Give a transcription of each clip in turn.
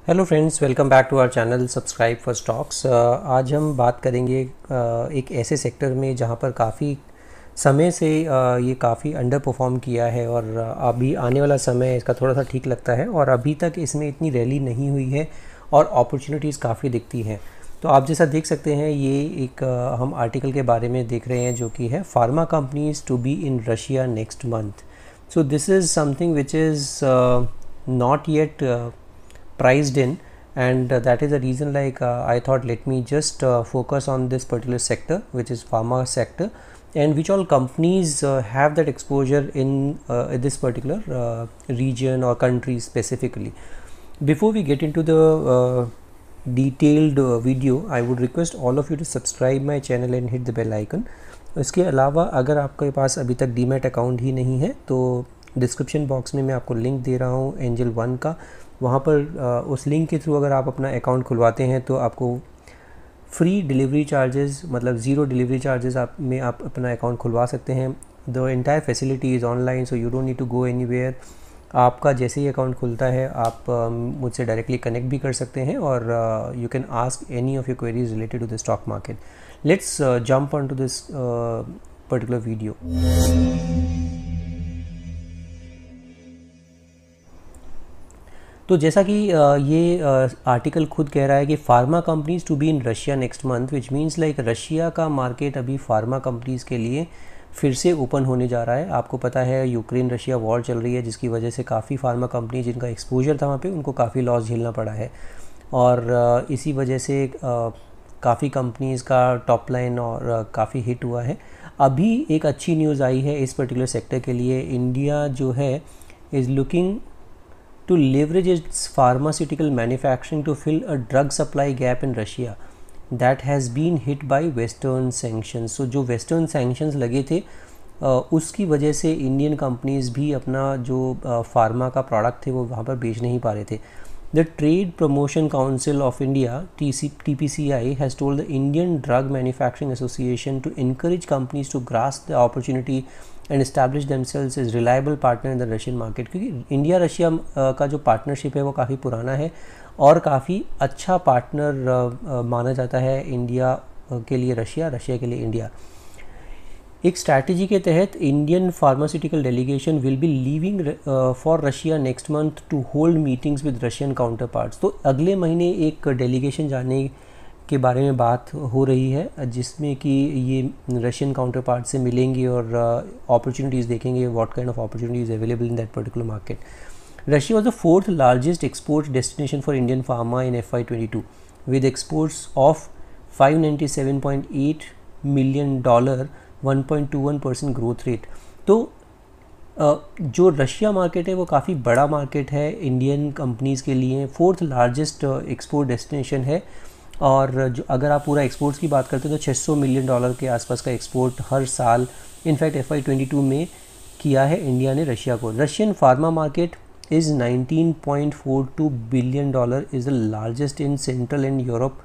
Hello friends, welcome back to our channel subscribe for stocks. आज हम बात करेंगे एक ऐसे सेक्टर में जहां पर काफ़ी समय से ये काफ़ी अंडर परफॉर्म किया है और अभी आने वाला समय इसका थोड़ा सा ठीक लगता है और अभी तक इसमें इतनी रैली नहीं हुई है और अपॉर्चुनिटीज़ काफ़ी दिखती हैं। तो आप जैसा देख सकते हैं, ये एक हम आर्टिकल के बारे में देख रहे हैं जो कि है pharma companies to be in Russia next month. So this is something which is not yet priced in, and that is the reason I thought let me just focus on this particular sector, which is pharma sector, and which all companies have that exposure in this particular region or country specifically. Before we get into the detailed video, I would request all of you to subscribe my channel and hit the bell icon. इसके अलावा अगर आपके पास अभी तक demat account ही नहीं है तो description box में मैं आपको लिंक दे रहा हूँ एंजल वन का। वहाँ पर उस लिंक के थ्रू अगर आप अपना अकाउंट खुलवाते हैं तो आपको फ्री डिलीवरी चार्जेस, मतलब ज़ीरो डिलीवरी चार्जेस आप अपना अकाउंट खुलवा सकते हैं। The entire facility is online, so you don't need to go anywhere. आपका जैसे ही अकाउंट खुलता है आप मुझसे डायरेक्टली कनेक्ट भी कर सकते हैं और you can ask any of your queries related to the stock market. Let's jump on to this particular video. तो जैसा कि ये आर्टिकल खुद कह रहा है कि pharma companies to be in Russia next month, which means like Russia का मार्केट अभी फार्मा कंपनीज़ के लिए फिर से ओपन होने जा रहा है। आपको पता है यूक्रेन रशिया वॉर चल रही है जिसकी वजह से काफ़ी फार्मा कंपनी जिनका एक्सपोजर था वहाँ पे उनको काफ़ी लॉस झेलना पड़ा है और इसी वजह से काफ़ी कंपनीज़ का टॉप लाइन और काफ़ी हिट हुआ है। अभी एक अच्छी न्यूज़ आई है इस पर्टिकुलर सेक्टर के लिए। इंडिया जो है is looking to leverage its pharmaceutical manufacturing to fill a drug supply gap in Russia that has been hit by western sanctions. So जो western sanctions लगे थे उसकी वजह से इंडियन कंपनीज भी अपना जो फार्मा का प्रोडक्ट थे वो वहाँ पर बेच नहीं पा रहे थे। The Trade Promotion Council of India (TPCI) has told the Indian Drug Manufacturing Association to encourage companies to grasp the opportunity and establish themselves as reliable partner in the Russian market। क्योंकि India Russia का जो partnership है वो काफ़ी पुराना है और काफ़ी अच्छा पार्टनर माना जाता है इंडिया के लिए रशिया, रशिया के लिए इंडिया। एक स्ट्रैटेजी के तहत Indian pharmaceutical delegation will be leaving for Russia next month to hold meetings with Russian counterparts. तो अगले महीने एक डेलीगेशन जाने के बारे में बात हो रही है जिसमें कि ये रशियन काउंटर पार्ट से मिलेंगे और अपॉर्चुनिटीज़ देखेंगे, what kind of opportunities available in that particular market. Russia was the fourth largest export destination for Indian pharma in FY22 with exports of $597.8 million, 1.21% growth rate. तो जो Russia market है वो काफ़ी बड़ा मार्केट है Indian companies के लिए, fourth largest export destination है और जो अगर आप पूरा एक्सपोर्ट्स की बात करते हैं तो $600 मिलियन के आसपास का एक्सपोर्ट हर साल इनफैक्ट FY22 में किया है इंडिया ने रशिया को। Russian pharma market is $19.42 billion, is the largest in central and Europe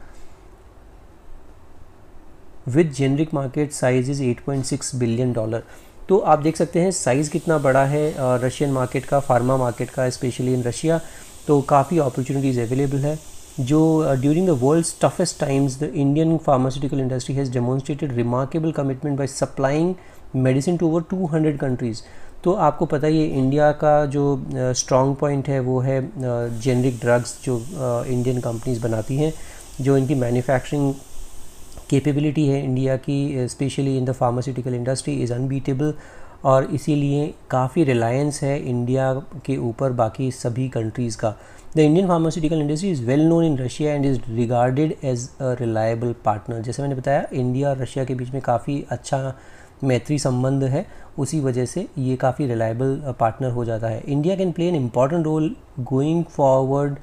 with generic market size is $8.6 billion. तो आप देख सकते हैं साइज़ कितना बड़ा है रशियन मार्केट का, फार्मा मार्केट का, स्पेशली इन रशिया। तो काफ़ी अपॉर्चुनिटीज़ अवेलेबल है। जो during the world's toughest times the Indian pharmaceutical industry has demonstrated remarkable commitment by supplying medicine to over 200 countries. तो आपको पता ही है इंडिया का जो स्ट्रॉन्ग पॉइंट है वो है जेनरिक ड्रग्स जो इंडियन कंपनीज़ बनाती हैं। जो इनकी मैन्युफैक्चरिंग कैपेबिलिटी है इंडिया की specially in the pharmaceutical industry is unbeatable और इसीलिए काफ़ी रिलायंस है इंडिया के ऊपर बाकी सभी कंट्रीज़ का। The Indian pharmaceutical industry is well known in Russia and is regarded as a reliable partner. जैसे मैंने बताया इंडिया और रशिया के बीच में काफ़ी अच्छा मैत्री संबंध है, उसी वजह से ये काफ़ी रिलायबल पार्टनर हो जाता है। India can play an important role going forward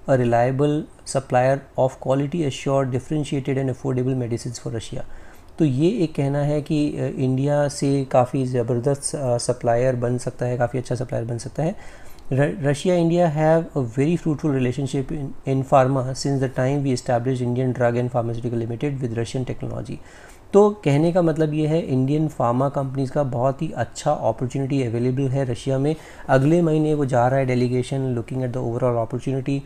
a reliable supplier of quality assured differentiated and affordable medicines for Russia। तो ये एक कहना है कि इंडिया से काफ़ी ज़बरदस्त सप्लायर बन सकता है, काफ़ी अच्छा सप्लायर बन सकता है। Russia India have a very fruitful relationship in pharma since the time we establish Indian drug and pharmaceutical limited with Russian technology. तो कहने का मतलब ये है इंडियन फार्मा कंपनीज़ का बहुत ही अच्छा अपॉर्चुनिटी अवेलेबल है रशिया में। अगले महीने वो जा रहा है delegation looking at the overall opportunity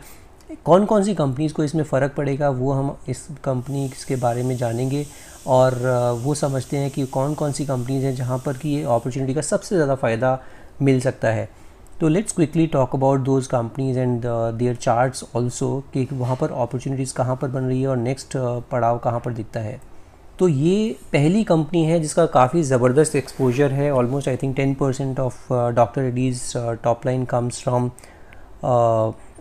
कौन कौन सी कंपनीज़ को इसमें फ़र्क पड़ेगा वो हम इस कंपनी के बारे में जानेंगे, और वो समझते हैं कि कौन कौन सी कंपनीज़ हैं जहाँ पर कि ये अपॉर्चुनिटी का सबसे ज़्यादा फ़ायदा मिल सकता है। तो let's quickly talk about those companies and their charts also, कि वहाँ पर अपॉर्चुनिटीज़ कहाँ पर बन रही है और नेक्स्ट पड़ाव कहाँ पर दिखता है। तो ये पहली कंपनी है जिसका काफ़ी ज़बरदस्त एक्सपोजर है, almost I think 10% of doctor Reddy's top line comes from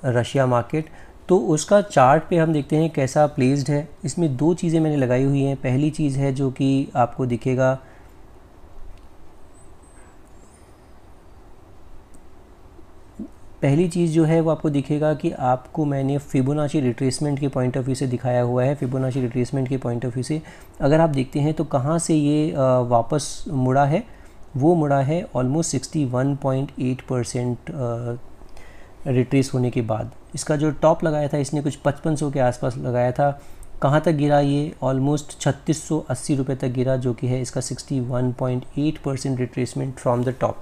Russia market. तो उसका चार्ट पे हम देखते हैं कैसा प्लेस्ड है। इसमें दो चीज़ें मैंने लगाई हुई हैं। पहली चीज़ है जो कि आपको दिखेगा, पहली चीज़ जो है वो आपको दिखेगा कि आपको मैंने फिबोनाची रिट्रेसमेंट के पॉइंट ऑफ व्यू से दिखाया हुआ है। फिबोनाची रिट्रेसमेंट के पॉइंट ऑफ व्यू से अगर आप देखते हैं तो कहाँ से ये वापस मुड़ा है, वो मुड़ा है ऑलमोस्ट 61.8% रिट्रेस होने के बाद। इसका जो टॉप लगाया था इसने कुछ 5500 के आसपास लगाया था। कहाँ तक गिरा ये? ऑलमोस्ट 3680 रुपये तक गिरा, जो कि है इसका 61.8% रिट्रेसमेंट फ्रॉम द टॉप।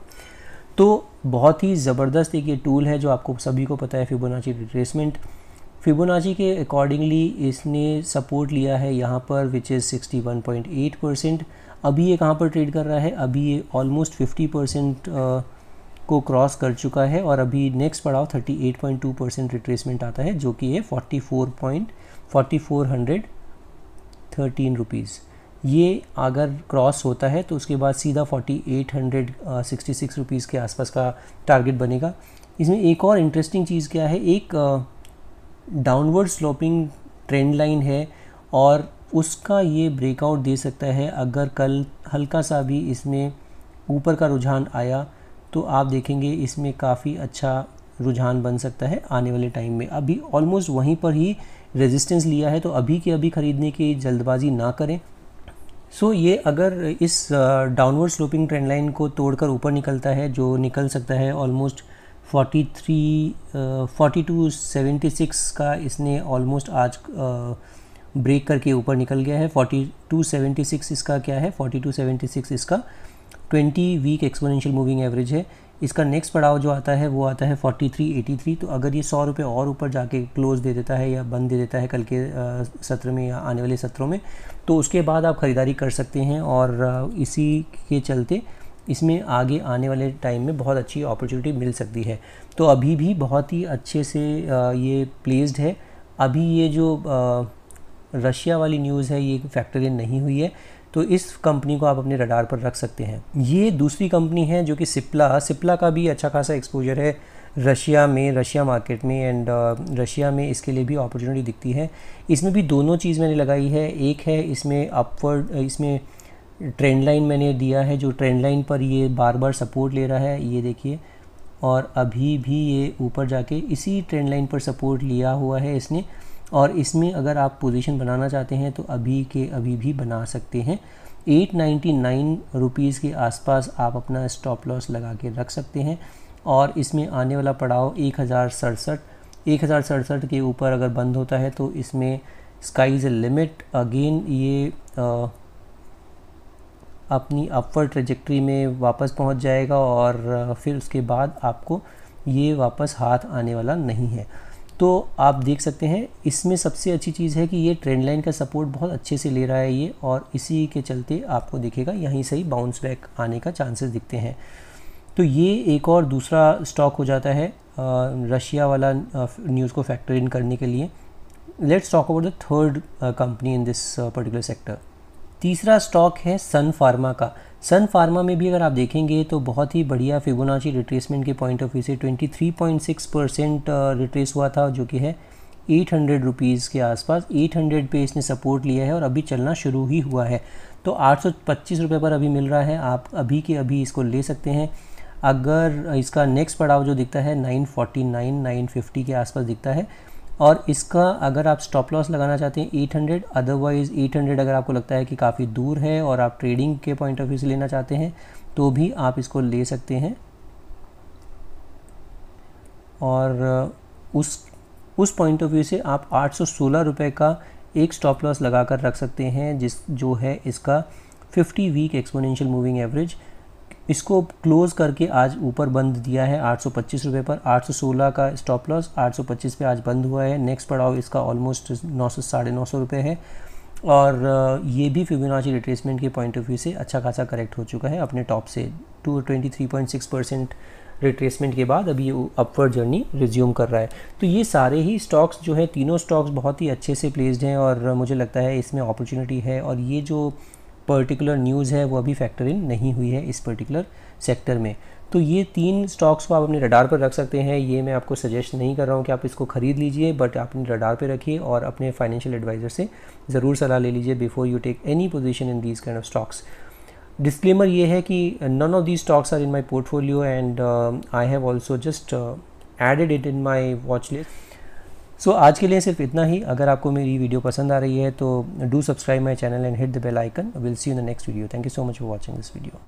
तो बहुत ही ज़बरदस्त एक ये टूल है जो आपको सभी को पता है, फिबोनाची रिट्रेसमेंट। फिबोनाची के अकॉर्डिंगली इसने सपोर्ट लिया है यहाँ पर, विच इज़ 61.8%। अभी ये कहाँ पर ट्रेड कर रहा है? अभी ये ऑलमोस्ट 50% को क्रॉस कर चुका है, और अभी नेक्स्ट पड़ाव 38.2% रिट्रेसमेंट आता है, जो कि है 4413 रुपीज़। ये अगर क्रॉस होता है तो उसके बाद सीधा 4866 रुपीज़ के आसपास का टारगेट बनेगा। इसमें एक और इंटरेस्टिंग चीज़ क्या है, एक डाउनवर्ड स्लोपिंग ट्रेंड लाइन है, और उसका ये ब्रेकआउट दे सकता है। अगर कल हल्का सा भी इसमें ऊपर का रुझान आया तो आप देखेंगे इसमें काफ़ी अच्छा रुझान बन सकता है आने वाले टाइम में। अभी ऑलमोस्ट वहीं पर ही रेजिस्टेंस लिया है, तो अभी के अभी ख़रीदने की जल्दबाजी ना करें। सो ये अगर इस डाउनवर्ड स्लोपिंग ट्रेंड लाइन को तोड़कर ऊपर निकलता है, जो निकल सकता है ऑलमोस्ट 4276 का, इसने ऑलमोस्ट आज ब्रेक करके ऊपर निकल गया है। 4276 इसका क्या है? 4276 इसका 20 वीक एक्सपोनेंशियल मूविंग एवरेज है। इसका नेक्स्ट पड़ाव जो आता है वो आता है 4383। तो अगर ये 100 रुपये और ऊपर जाके क्लोज दे देता है या बंद दे देता है कल के सत्र में या आने वाले सत्रों में, तो उसके बाद आप ख़रीदारी कर सकते हैं, और इसी के चलते इसमें आगे आने वाले टाइम में बहुत अच्छी अपॉर्चुनिटी मिल सकती है। तो अभी भी बहुत ही अच्छे से ये प्लेस्ड है। अभी ये जो रशिया वाली न्यूज़ है ये फैक्टर इन नहीं हुई है, तो इस कंपनी को आप अपने रडार पर रख सकते हैं। ये दूसरी कंपनी है जो कि सिप्ला का भी अच्छा खासा एक्सपोजर है रशिया में, रशिया मार्केट में, एंड रशिया में इसके लिए भी अपॉर्चुनिटी दिखती है। इसमें भी दोनों चीज़ मैंने लगाई है। एक है इसमें अपवर्ड, इसमें ट्रेंड लाइन मैंने दिया है, जो ट्रेंड लाइन पर ये बार बार सपोर्ट ले रहा है, ये देखिए, और अभी भी ये ऊपर जाके इसी ट्रेंड लाइन पर सपोर्ट लिया हुआ है इसने। और इसमें अगर आप पोजीशन बनाना चाहते हैं तो अभी के अभी भी बना सकते हैं। 899 रुपीज़ के आसपास आप अपना स्टॉप लॉस लगा के रख सकते हैं, और इसमें आने वाला पड़ाव 1067 के ऊपर अगर बंद होता है तो इसमें sky is a limit. Again ये अपनी अपवर्ड ट्रेजेक्ट्री में वापस पहुंच जाएगा, और फिर उसके बाद आपको ये वापस हाथ आने वाला नहीं है। तो आप देख सकते हैं इसमें सबसे अच्छी चीज़ है कि ये ट्रेंड लाइन का सपोर्ट बहुत अच्छे से ले रहा है ये, और इसी के चलते आपको दिखेगा यहीं से ही बाउंस बैक आने का चांसेस दिखते हैं। तो ये एक और दूसरा स्टॉक हो जाता है रशिया वाला न्यूज़ को फैक्टर इन करने के लिए। Let's talk about the third company in this particular sector. तीसरा स्टॉक है सन फार्मा का। सन फार्मा में भी अगर आप देखेंगे तो बहुत ही बढ़िया फिबोनाची रिट्रेसमेंट के पॉइंट ऑफ व्यू से 23.6% रिट्रेस हुआ था, जो कि है 800 रुपीज़ के आसपास। 800 पे इसने सपोर्ट लिया है और अभी चलना शुरू ही हुआ है। तो 825 रुपये पर अभी मिल रहा है, आप अभी के अभी इसको ले सकते हैं। अगर इसका नेक्स्ट पड़ाव जो दिखता है 949 950 के आसपास दिखता है, और इसका अगर आप स्टॉप लॉस लगाना चाहते हैं 800, अदरवाइज़ 800 अगर आपको लगता है कि काफ़ी दूर है और आप ट्रेडिंग के पॉइंट ऑफ व्यू से लेना चाहते हैं तो भी आप इसको ले सकते हैं। और उस पॉइंट ऑफ व्यू से आप 816 रुपये का एक स्टॉप लॉस लगा कर रख सकते हैं, जो है इसका 50 वीक एक्सपोनेंशियल मूविंग एवरेज। इसको क्लोज करके आज ऊपर बंद दिया है 825 रुपये पर। 816 का स्टॉप लॉस, 825 पे आज बंद हुआ है। नेक्स्ट पड़ाव इसका ऑलमोस्ट 900 साढ़े 900 रुपये है और ये भी फिबोनाची रिट्रेसमेंट के पॉइंट ऑफ व्यू से अच्छा खासा करेक्ट हो चुका है अपने टॉप से। 23.6% रिट्रेसमेंट के बाद अभी ये अपवर्ड जर्नी रिज्यूम कर रहा है। तो ये सारे ही स्टॉक्स जो है, तीनों स्टॉक्स बहुत ही अच्छे से प्लेस्ड हैं और मुझे लगता है इसमें अपॉर्चुनिटी है। और ये जो पर्टिकुलर न्यूज़ है वो अभी फैक्टर इन नहीं हुई है इस पर्टिकुलर सेक्टर में। तो ये 3 स्टॉक्स को आप अपने रडार पर रख सकते हैं। ये मैं आपको सजेस्ट नहीं कर रहा हूँ कि आप इसको ख़रीद लीजिए, बट आप अपने रडार पे रखिए और अपने फाइनेंशियल एडवाइज़र से ज़रूर सलाह ले लीजिए before you take any position in these kind of stocks. Disclaimer ये है कि none of these stocks are in my portfolio and I have also just added it in my watch list. So आज के लिए सिर्फ इतना ही। अगर आपको मेरी वीडियो पसंद आ रही है तो do subscribe my channel and hit the bell icon. Will see you in the next video. Thank you so much for watching this video.